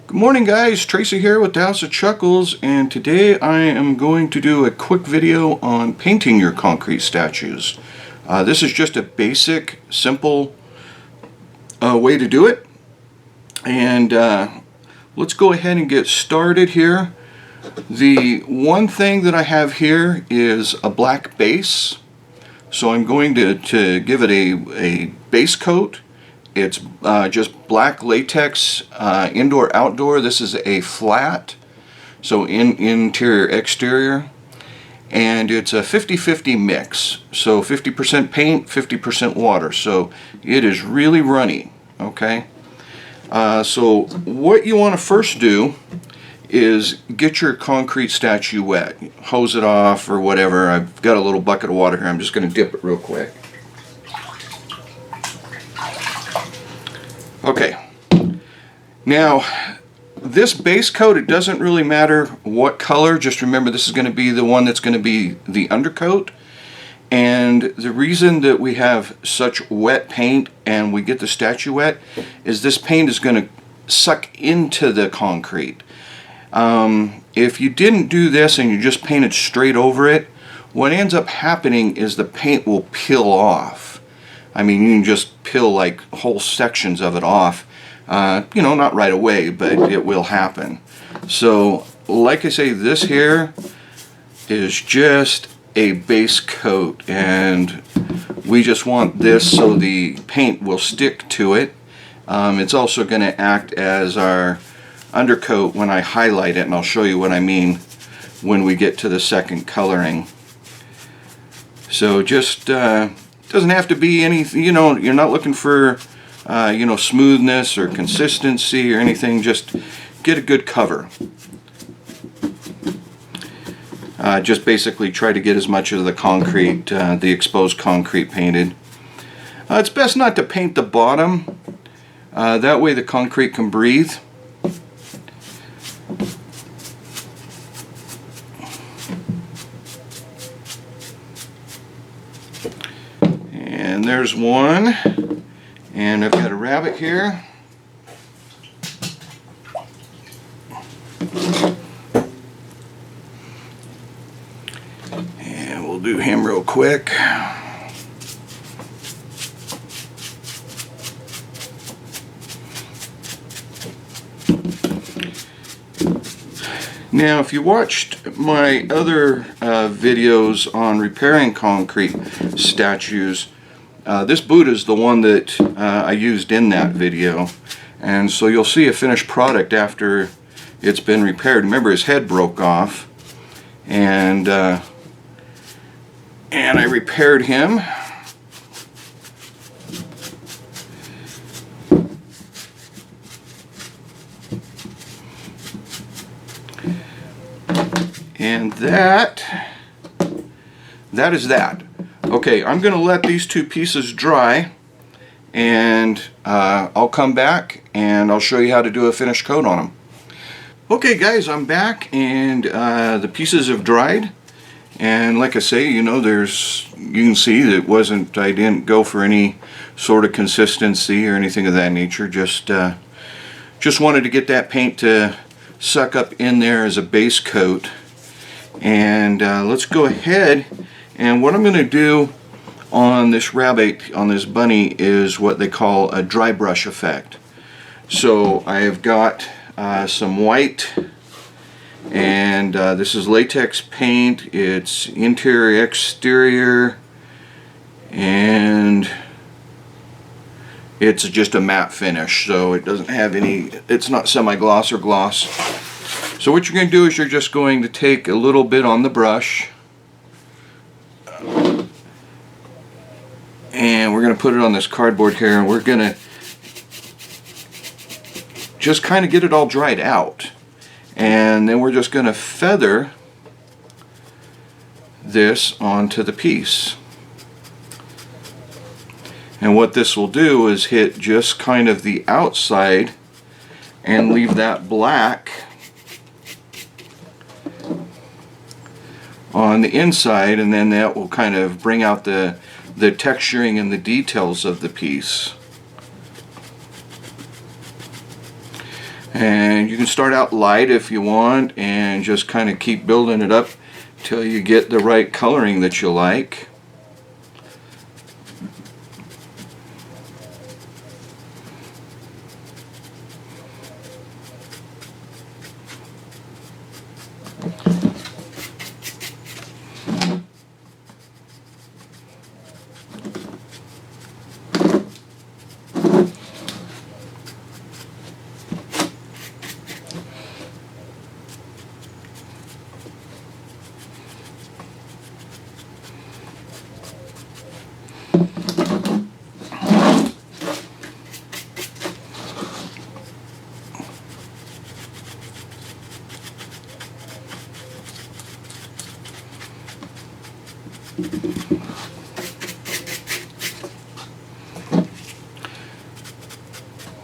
Good morning guys, Tracy here with the House of Chuckles, and today I am going to do a quick video on painting your concrete statues. This is just a basic, simple way to do it, and let's go ahead and get started here. The one thing that I have here is a black base, so I'm going to give it a base coat. It's just black latex, indoor-outdoor. This is a flat, so interior-exterior. And it's a 50-50 mix, so 50% paint, 50% water. So it is really runny, okay? So what you want to first do is get your concrete statue wet. Hose it off or whatever. I've got a little bucket of water here. I'm just going to dip it real quick. Okay, now this base coat, it doesn't really matter what color, just remember this is going to be the one that's going to be the undercoat. And the reason that we have such wet paint and we get the statue wet is this paint is going to suck into the concrete. If you didn't do this and you just painted straight over it, what ends up happening is the paint will peel off. I mean, you can just peel like whole sections of it off. You know, not right away, but it will happen. So, like I say, this here is just a base coat, and we just want this so the paint will stick to it. It's also going to act as our undercoat when I highlight it, and I'll show you what I mean when we get to the second coloring. So just doesn't have to be anything, you know, you're not looking for you know, smoothness or consistency or anything. Just get a good cover. Just basically try to get as much of the concrete, the exposed concrete painted. It's best not to paint the bottom, that way the concrete can breathe. And there's one, and I've got a rabbit here. And we'll do him real quick. Now, if you watched my other videos on repairing concrete statues, this Buddha is the one that I used in that video, and so you'll see a finished product after it's been repaired. Remember, his head broke off, and I repaired him. And that is that. Okay, I'm going to let these two pieces dry, and I'll come back and I'll show you how to do a finished coat on them. Okay guys, I'm back, and the pieces have dried, and like I say, you know, you can see that it wasn't, I didn't go for any sort of consistency or anything of that nature. Just wanted to get that paint to suck up in there as a base coat. And let's go ahead, and what I'm going to do on this rabbit, on this bunny, is what they call a dry brush effect. So I've got some white, and this is latex paint. It's interior, exterior, and it's just a matte finish, so it doesn't have any, it's not semi-gloss or gloss. So what you're going to do is you're just going to take a little bit on the brush, and we're going to put it on this cardboard here, and we're going to just kind of get it all dried out. And then we're just going to feather this onto the piece. And what this will do is hit just kind of the outside and leave that black on the inside, and then that will kind of bring out the texturing and the details of the piece. And you can start out light if you want and just kind of keep building it up till you get the right coloring that you like.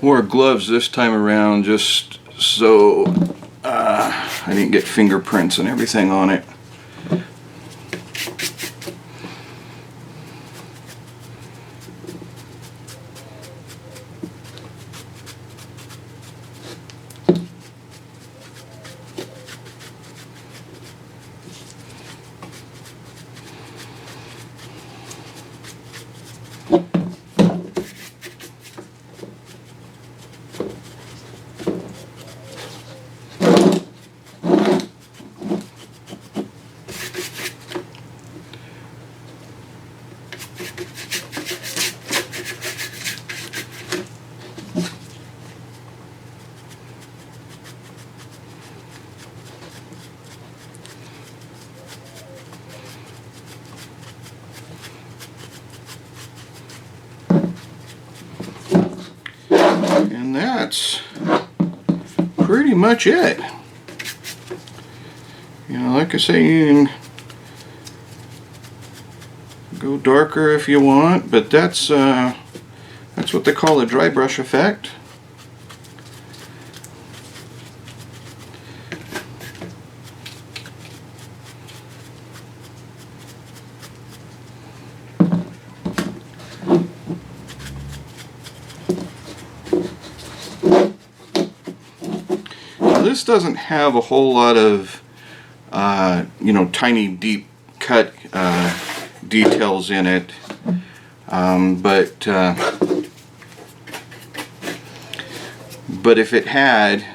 Wore gloves this time around just so I didn't get fingerprints and everything on it. And that's pretty much it. You know, like I say, you can go darker if you want, but that's what they call a dry brush effect. This doesn't have a whole lot of you know, tiny deep cut details in it, but if it had,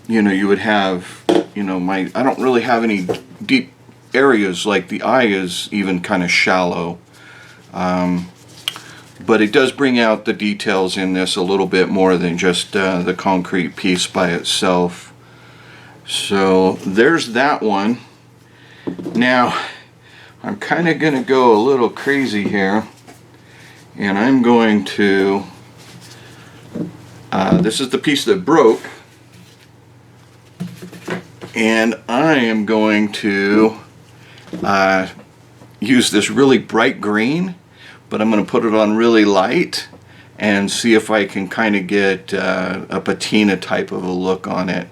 you know, you would have, you know, I don't really have any deep areas, like the eye is even kind of shallow. But it does bring out the details in this a little bit more than just the concrete piece by itself. So there's that one. Now I'm kind of going to go a little crazy here, and I'm going to, this is the piece that broke, and I am going to use this really bright green, but I'm going to put it on really light and see if I can kind of get a patina type of a look on it,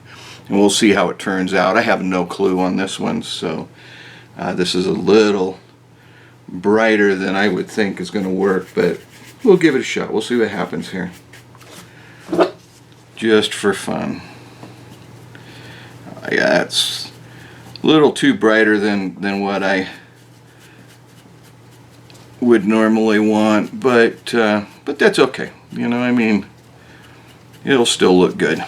and we'll see how it turns out. I have no clue on this one, so this is a little brighter than I would think is going to work, but we'll give it a shot. We'll see what happens here, just for fun. Yeah, it's a little too brighter than what I would normally want, but that's okay. You know, I mean, it'll still look good.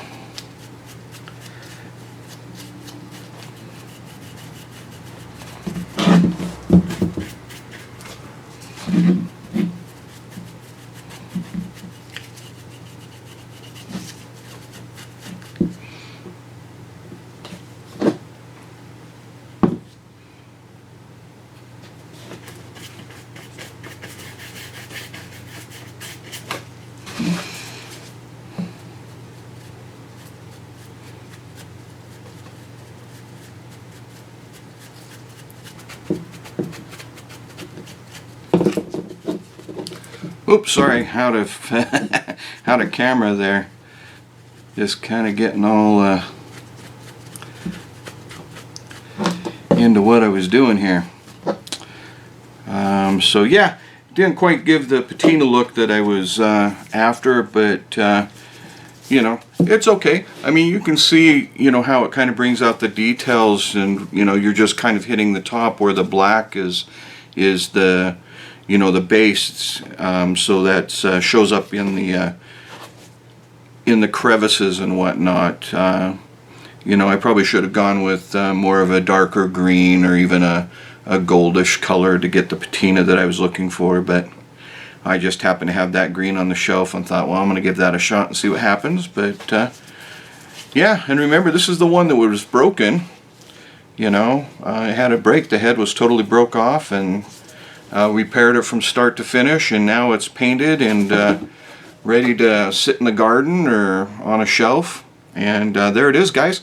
Oops, sorry, out of out of camera there. Just kind of getting all into what I was doing here. So yeah, didn't quite give the patina look that I was after, but you know, it's okay. I mean, you can see, you know, how it kind of brings out the details, and you know, you're just kind of hitting the top where the black is the, you know, the base, so that shows up in the crevices and whatnot. You know, I probably should have gone with more of a darker green or even a goldish color to get the patina that I was looking for, but I just happened to have that green on the shelf and thought, well, I'm going to give that a shot and see what happens. But yeah, and remember, this is the one that was broken. You know, it had a break. The head was totally broke off, and repaired it from start to finish, and now it's painted and ready to sit in the garden or on a shelf. And there it is, guys.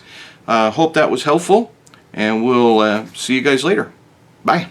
Hope that was helpful, and we'll see you guys later. Bye.